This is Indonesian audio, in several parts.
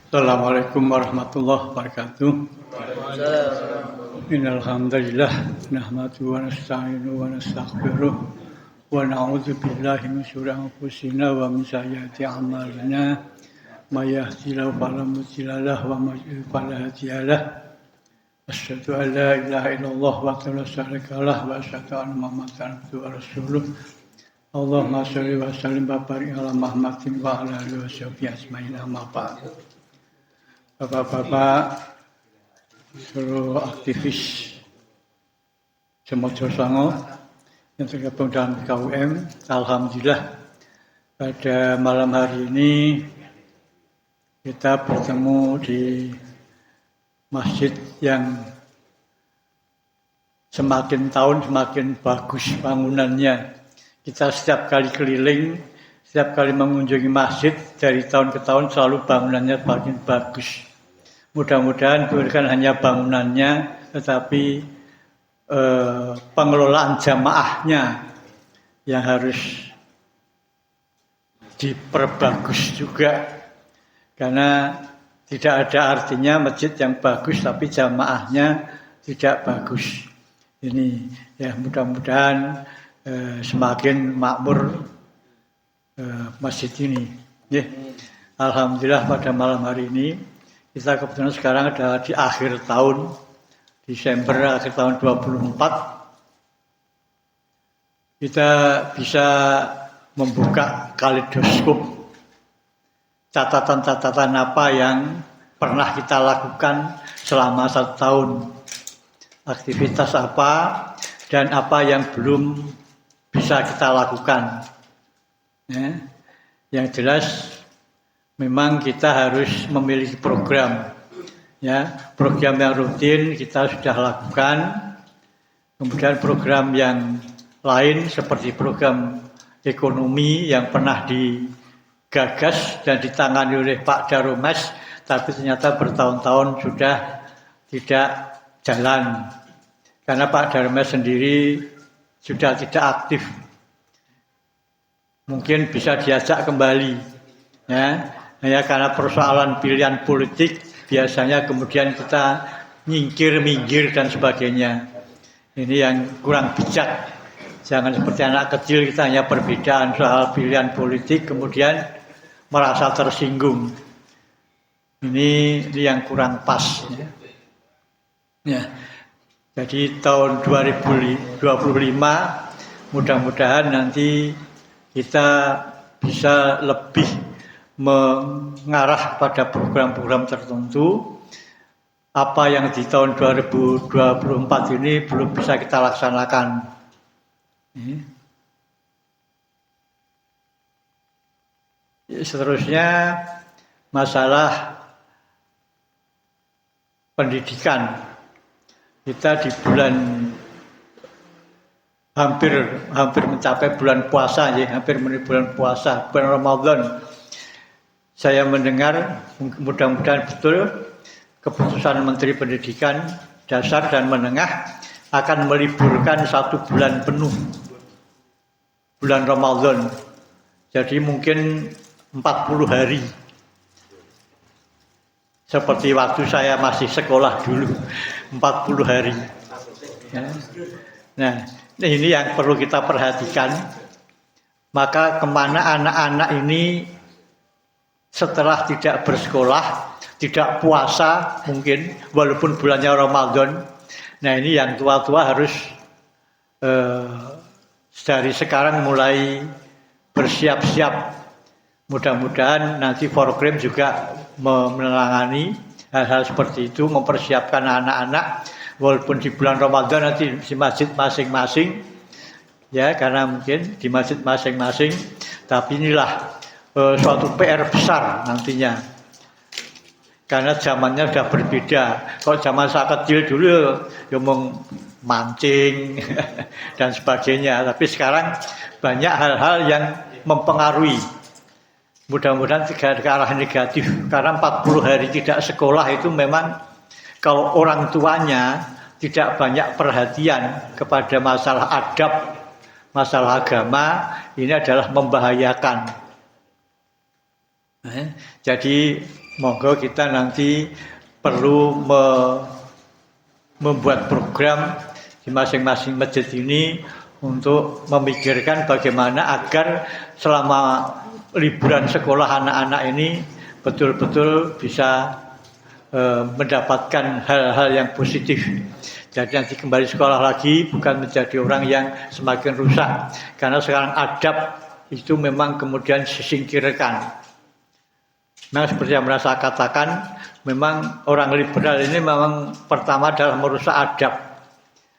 Assalamualaikum warahmatullahi wabarakatuh. Innal hamdalillah nahmaduhu wa nasta'inuhu wa nastaghfiruh wa na'udzu billahi min syururi anfusina wa min sayyiati a'malina. May yahdihillahu fala mudilla lahu wa may yudlil fala hadiya lahu. Asyhadu an la ilaha illallah wahdahu la syarika lahu wa asyhadu anna Muhammadan abduhu wa rasuluh. Allahumma shalli wa sallim wa barik ala Muhammadin wa ala alihi wa sahbihi ajmain. Amma ba'd. Bapak-bapak, seluruh aktivis Semojo Songo yang tergabung dalam KUM, alhamdulillah pada malam hari ini kita bertemu di masjid yang semakin tahun semakin bagus bangunannya. Kita setiap kali keliling, setiap kali mengunjungi masjid dari tahun ke tahun selalu bangunannya semakin bagus. Mudah-mudahan bukan hanya bangunannya, tetapi pengelolaan jamaahnya yang harus diperbagus juga. Karena tidak ada artinya masjid yang bagus tapi jamaahnya tidak bagus. Ini ya mudah-mudahan semakin makmur masjid ini. Ya. Alhamdulillah pada malam hari ini kita kebetulan sekarang ada di akhir tahun, Desember akhir tahun 24. Kita bisa membuka kaleidoskop catatan-catatan apa yang pernah kita lakukan selama 1 tahun. Aktivitas apa dan apa yang belum bisa kita lakukan. Ya. Yang jelas memang kita harus memiliki program, ya, program yang rutin kita sudah lakukan. Kemudian program yang lain seperti program ekonomi yang pernah digagas dan ditangani oleh Pak Daromes, tapi ternyata bertahun-tahun sudah tidak jalan karena Pak Daromes sendiri sudah tidak aktif. Mungkin bisa diajak kembali, ya. Ya, karena persoalan pilihan politik biasanya kemudian kita minggir dan sebagainya. Ini yang kurang bijak. Jangan seperti anak kecil kita hanya perbedaan soal pilihan politik kemudian merasa tersinggung. Ini yang kurang pas. Ya. Ya. Jadi tahun 2025 mudah-mudahan nanti kita bisa lebih mengarah pada program-program tertentu. Apa yang di tahun 2024 ini belum bisa kita laksanakan. Seterusnya masalah pendidikan. Kita di bulan hampir mencapai bulan puasa, ya, hampir menuju bulan puasa, bulan Ramadan. Saya mendengar mudah-mudahan betul keputusan Menteri Pendidikan Dasar dan Menengah akan meliburkan 1 bulan penuh, bulan Ramadan. Jadi mungkin 40 hari. Seperti waktu saya masih sekolah dulu, 40 hari. Nah, ini yang perlu kita perhatikan. Maka kemana anak-anak ini setelah tidak bersekolah, tidak puasa mungkin, walaupun bulannya Ramadan. Nah ini yang tua-tua harus dari sekarang mulai bersiap-siap. Mudah-mudahan nanti program juga menangani hal-hal seperti itu, mempersiapkan anak-anak, walaupun di bulan Ramadan nanti di masjid masing-masing, ya karena mungkin di masjid masing-masing, tapi inilah suatu PR besar nantinya. Karena zamannya sudah berbeda. Kalau zaman saya kecil dulu ya mancing dan sebagainya. Tapi sekarang banyak hal-hal yang mempengaruhi. Mudah-mudahan tidak ke arah negatif. Karena 40 hari tidak sekolah itu memang kalau orang tuanya tidak banyak perhatian kepada masalah adab, masalah agama, ini adalah membahayakan. Jadi monggo kita nanti perlu membuat program di masing-masing masjid ini untuk memikirkan bagaimana agar selama liburan sekolah anak-anak ini betul-betul bisa mendapatkan hal-hal yang positif. Jadi nanti kembali sekolah lagi bukan menjadi orang yang semakin rusak. Karena sekarang adab itu memang kemudian disingkirkan. Nah seperti yang saya katakan, memang orang liberal ini memang pertama adalah merusak adab.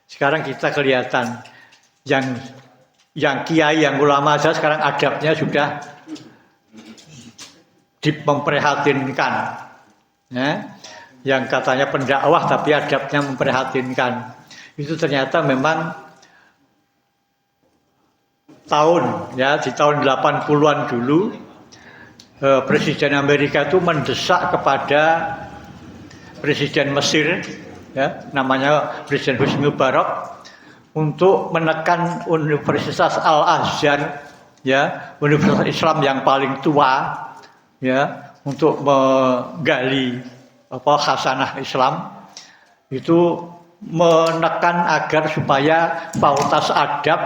Sekarang kita kelihatan yang kiai, yang ulama saja sekarang adabnya sudah memprihatinkan. Ya. Yang katanya pendakwah tapi adabnya memprihatinkan. Itu ternyata memang di tahun 80-an dulu Presiden Amerika itu mendesak kepada Presiden Mesir, ya, namanya Presiden Hosni Mubarak, untuk menekan Universitas Al-Azhar, ya, Universitas Islam yang paling tua, ya, untuk menggali khasanah Islam, itu menekan agar supaya fakultas adab,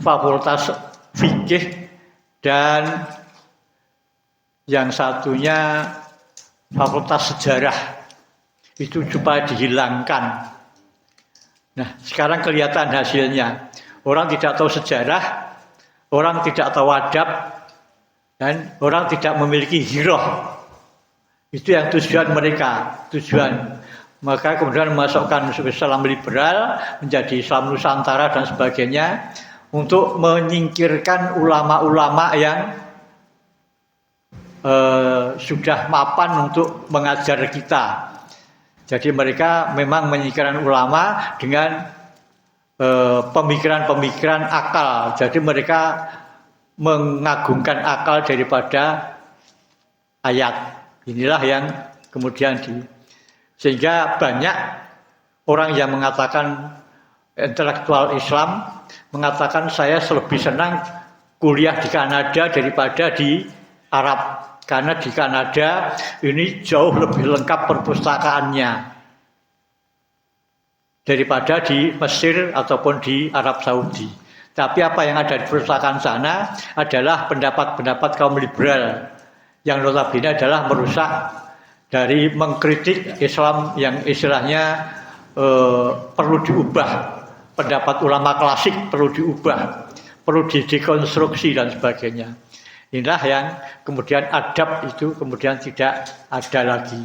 fakultas fikih, dan yang satunya fakultas sejarah itu supaya dihilangkan. Nah, sekarang kelihatan hasilnya. Orang tidak tahu sejarah, orang tidak tahu adab, dan orang tidak memiliki hiroh. Itu yang tujuan mereka, Maka kemudian memasukkan Islam liberal menjadi Islam Nusantara dan sebagainya untuk menyingkirkan ulama-ulama yang sudah mapan untuk mengajar kita. Jadi mereka memang menyingkirkan ulama dengan pemikiran-pemikiran akal. Jadi mereka mengagungkan akal daripada ayat. Inilah yang kemudian sehingga banyak orang yang mengatakan intelektual Islam mengatakan saya lebih senang kuliah di Kanada daripada di Arab, karena di Kanada ini jauh lebih lengkap perpustakaannya daripada di Mesir ataupun di Arab Saudi. Tapi apa yang ada di perpustakaan sana adalah pendapat-pendapat kaum liberal yang notabene adalah merusak dari mengkritik Islam yang istilahnya perlu diubah, pendapat ulama klasik perlu diubah, perlu didekonstruksi dan sebagainya. Inilah yang kemudian adab itu kemudian tidak ada lagi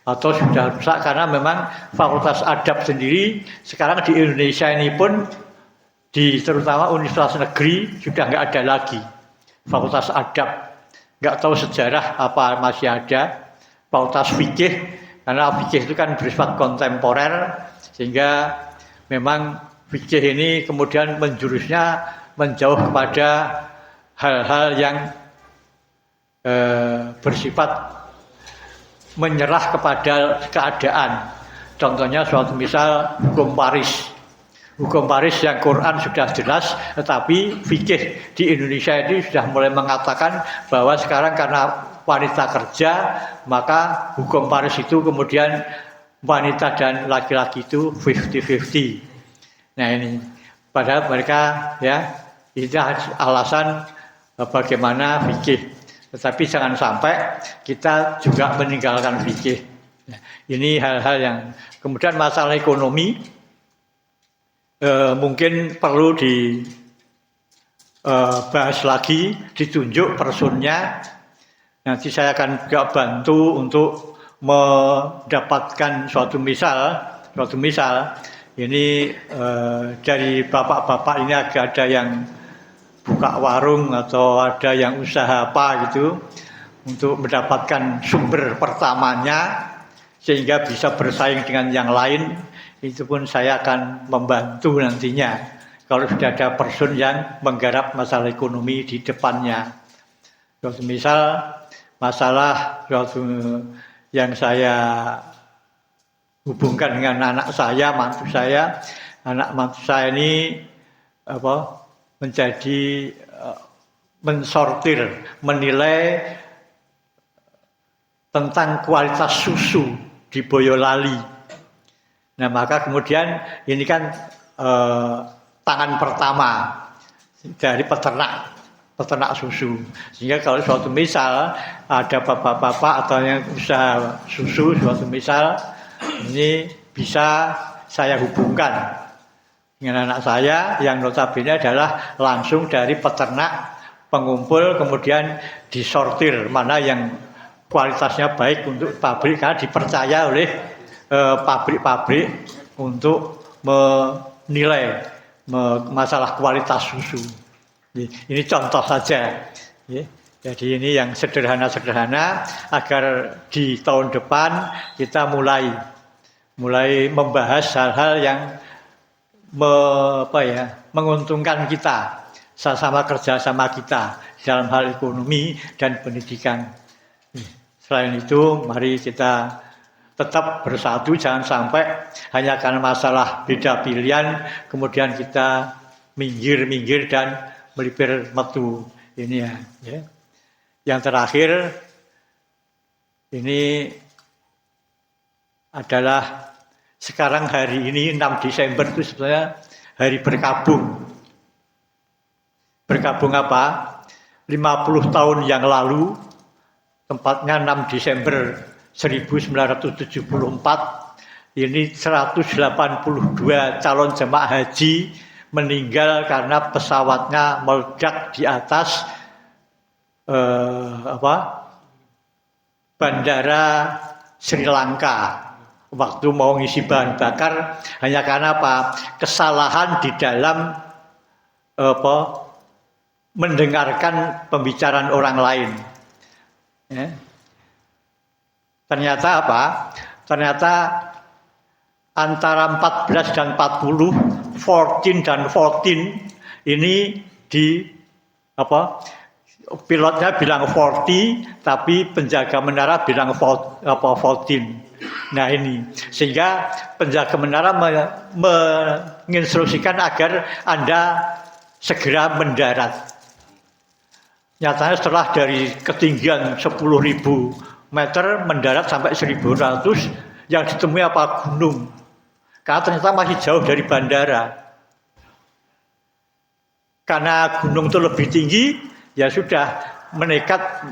atau sudah rusak karena memang fakultas adab sendiri sekarang di Indonesia ini pun terutama universitas negeri sudah nggak ada lagi fakultas adab. Nggak tahu sejarah apa masih ada. Fakultas fikih, karena fikih itu kan bersifat kontemporer, sehingga memang fikih ini kemudian menjurusnya menjauh kepada hal-hal yang bersifat menyerah kepada keadaan. Contohnya suatu misal hukum Paris. Hukum Paris yang Quran sudah jelas, tetapi fikih di Indonesia ini sudah mulai mengatakan bahwa sekarang karena wanita kerja, maka hukum Paris itu kemudian wanita dan laki-laki itu 50-50. Nah ini, padahal mereka ya itu alasan bagaimana fikih. Tetapi jangan sampai kita juga meninggalkan fikih. Nah, ini hal-hal yang kemudian masalah ekonomi. Mungkin perlu dibahas lagi, ditunjuk personnya. Nanti saya akan juga bantu untuk mendapatkan suatu misal ini dari bapak-bapak ini ada yang buka warung atau ada yang usaha apa gitu untuk mendapatkan sumber pertamanya sehingga bisa bersaing dengan yang lain. Itu pun saya akan membantu nantinya kalau sudah ada person yang menggarap masalah ekonomi di depannya. Misal masalah yang saya hubungkan dengan anak saya, mantu saya. Anak mantu saya ini menjadi mensortir, menilai tentang kualitas susu di Boyolali. Nah, maka kemudian ini kan tangan pertama dari peternak susu. Sehingga kalau suatu misal ada bapak-bapak atau yang usaha susu, suatu misal ini bisa saya hubungkan dengan anak saya yang notabene adalah langsung dari peternak pengumpul, kemudian disortir mana yang kualitasnya baik untuk pabrik, karena dipercaya oleh pabrik-pabrik untuk menilai masalah kualitas susu. Ini contoh saja. Jadi ini yang sederhana-sederhana agar di tahun depan kita mulai membahas hal-hal yang menguntungkan kita, sama kerjasama kita dalam hal ekonomi dan pendidikan. Selain itu, mari kita tetap bersatu, jangan sampai hanya karena masalah beda pilihan kemudian kita minggir dan melipir metu. Ini ya. Yang terakhir ini adalah sekarang hari ini 6 Desember itu sebenarnya hari berkabung. Berkabung apa? 50 tahun yang lalu, tempatnya 6 Desember 1974, ini 182 calon jemaah haji meninggal karena pesawatnya meledak di atas bandara Sri Lanka. Waktu mau ngisi bahan bakar hanya karena apa? Kesalahan di dalam mendengarkan pembicaraan orang lain. Ya. Ternyata apa? Ternyata antara 14 dan 40, 14 dan 14 ini pilotnya bilang 40, tapi penjaga menara bilang 14. Nah ini, sehingga penjaga menara menginstruksikan agar Anda segera mendarat. Nyatanya setelah dari ketinggian 10.000 meter mendarat sampai 1.100, yang ditemui apa? Gunung. Karena ternyata masih jauh dari bandara. Karena gunung itu lebih tinggi, ya sudah menekat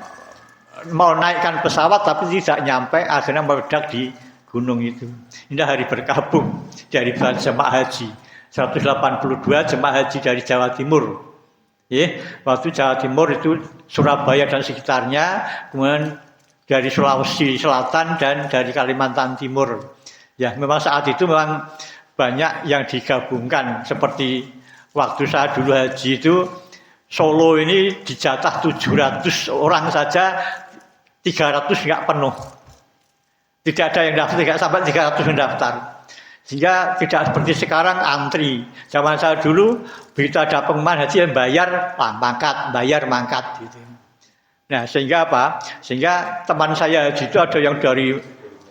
mau naikkan pesawat tapi tidak nyampe, akhirnya meledak di gunung itu. Ini hari berkabung dari jemaah haji 182 jemaah haji dari Jawa Timur. Waktu Jawa Timur itu Surabaya dan sekitarnya, kemudian dari Sulawesi Selatan dan dari Kalimantan Timur. Ya, memang saat itu memang banyak yang digabungkan, seperti waktu saya dulu haji itu Solo ini dijatah 700 orang saja, 300 nggak penuh. Tidak ada yang daftar, tidak sampai 300 yang daftar. Sehingga tidak seperti sekarang antri. Zaman saya dulu, begitu ada pengumuman haji yang bayar mangkat gitu. Nah, sehingga apa? Sehingga teman saya haji itu ada yang dari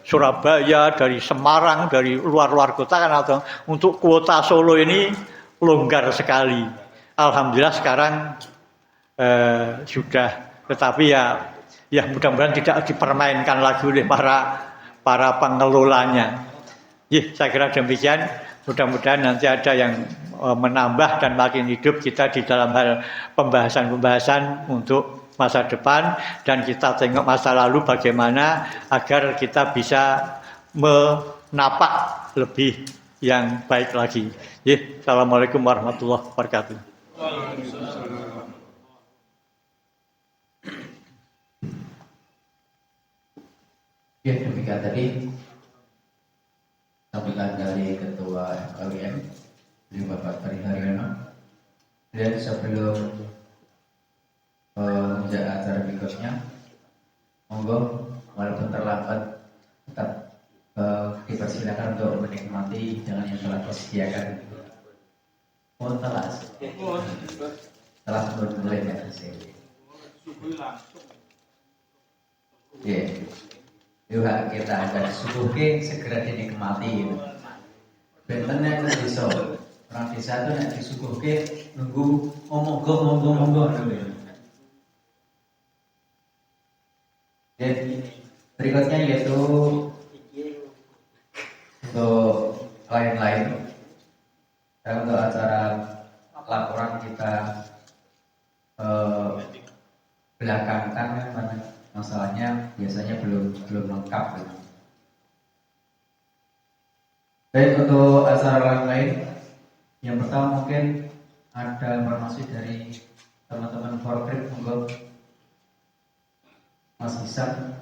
Surabaya, dari Semarang, dari luar-luar kota kan, atau untuk kuota Solo ini longgar sekali. Alhamdulillah sekarang sudah, tetapi ya mudah-mudahan tidak dipermainkan lagi oleh para pengelolanya. Saya kira demikian. Mudah-mudahan nanti ada yang menambah dan makin hidup kita di dalam hal pembahasan-pembahasan untuk masa depan, dan kita tengok masa lalu bagaimana agar kita bisa menapak lebih yang baik lagi. Assalamualaikum warahmatullahi wabarakatuh. Ya, demikian tadi sambutan dari Ketua FKWM, Bapak Ferry Haryono. Dan sebelum menjadi acara berikutnya, monggo walaupun terlambat tetap dipersilakan untuk menikmati dengan yang telah disediakan. Mohon telah mulai ya. Yuk kita akan subuhke segera dinikmati. Bentennya itu bisa orang desa itu nak disuguhke nunggu monggo. Jadi Berikutnya yaitu untuk lain-lain. Dan untuk acara laporan kita belakangkan karena masalahnya biasanya belum lengkap. Gitu. Baik, untuk acara lain, yang pertama mungkin ada informasi dari teman-teman Forkrim, monggo Mas Isan.